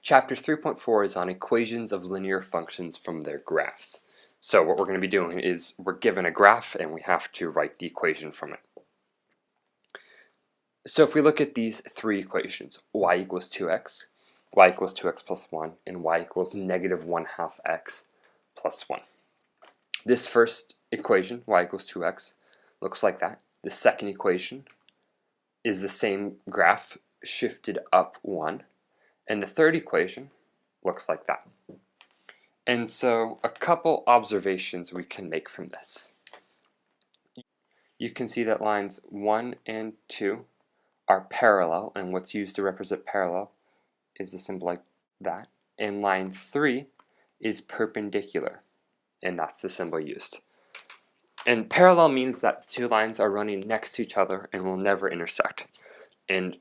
Chapter 3.4 is on equations of linear functions from their graphs. So what we're going to be doing is we're given a graph and we have to write the equation from it. So if we look at these three equations, y equals 2x, y equals 2x plus 1, and y equals negative 1/2 x plus 1. This first equation, y equals 2x, looks like that. The second equation is the same graph shifted up 1. And the third equation looks like that. And so a couple observations we can make from this. You can see that lines 1 and 2 are parallel, and what's used to represent parallel is a symbol like that. And line 3 is perpendicular, and that's the symbol used. And parallel means that the two lines are running next to each other and will never intersect. And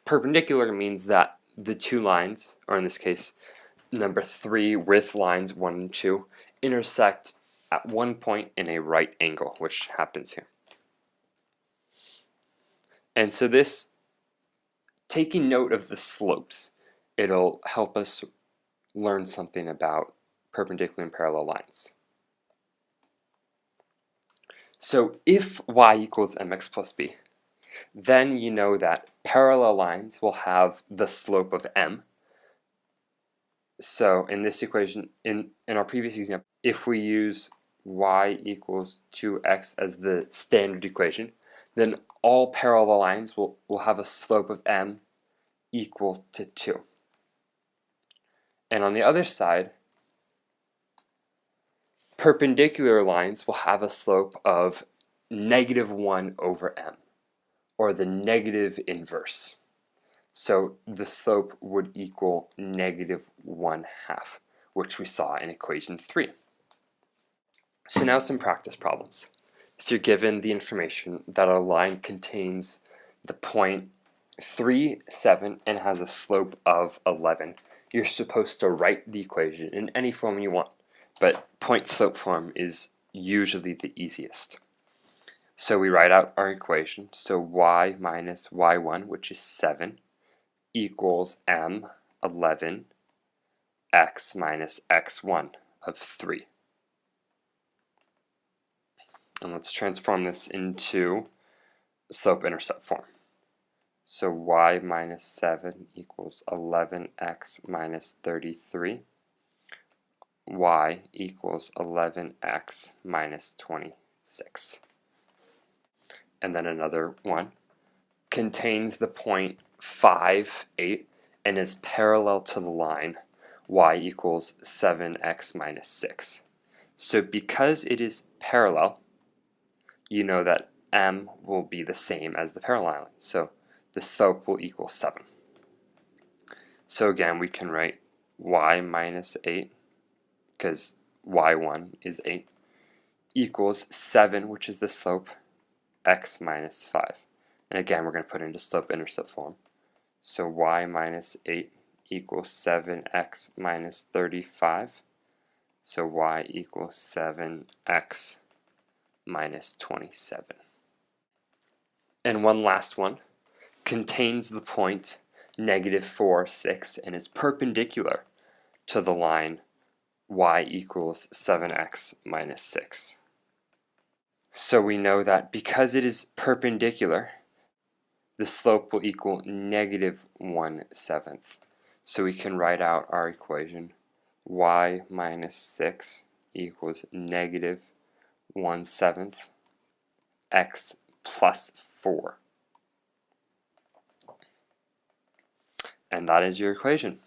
perpendicular means that the two lines, or in this case, number 3 with lines 1 and 2, intersect at one point in a right angle, which happens here. And so this, taking note of the slopes, it'll help us learn something about perpendicular and parallel lines. So if y equals mx plus b, then you know that parallel lines will have the slope of m. So in this equation, in our previous example, if we use y equals 2x as the standard equation, then all parallel lines will have a slope of m equal to 2. And on the other side, perpendicular lines will have a slope of negative 1 over m, or the negative inverse. So the slope would equal negative 1/2, which we saw in equation 3. So now some practice problems. If you're given the information that a line contains the point 3, 7, and has a slope of 11, you're supposed to write the equation in any form you want, but point-slope form is usually the easiest. So we write out our equation. So y minus y1, which is 7, equals m, 11, x minus x1 of 3. And let's transform this into slope-intercept form. So y minus 7 equals 11x minus 33. Y equals 11x minus 26. And then another one contains the point 5, 8, and is parallel to the line y equals 7x minus 6. So because it is parallel, you know that m will be the same as the parallel line. So the slope will equal 7. So again, we can write y minus 8, because y1 is 8, equals 7, which is the slope, x minus 5. And again, we're going to put it into slope-intercept form. So y minus 8 equals 7x minus 35. So y equals 7x minus 27. And one last one contains the point negative 4, 6, and is perpendicular to the line y equals 7x minus 6. So we know that because it is perpendicular, the slope will equal negative 1/7. So we can write out our equation y minus 6 equals negative 1/7 x plus 4. And that is your equation.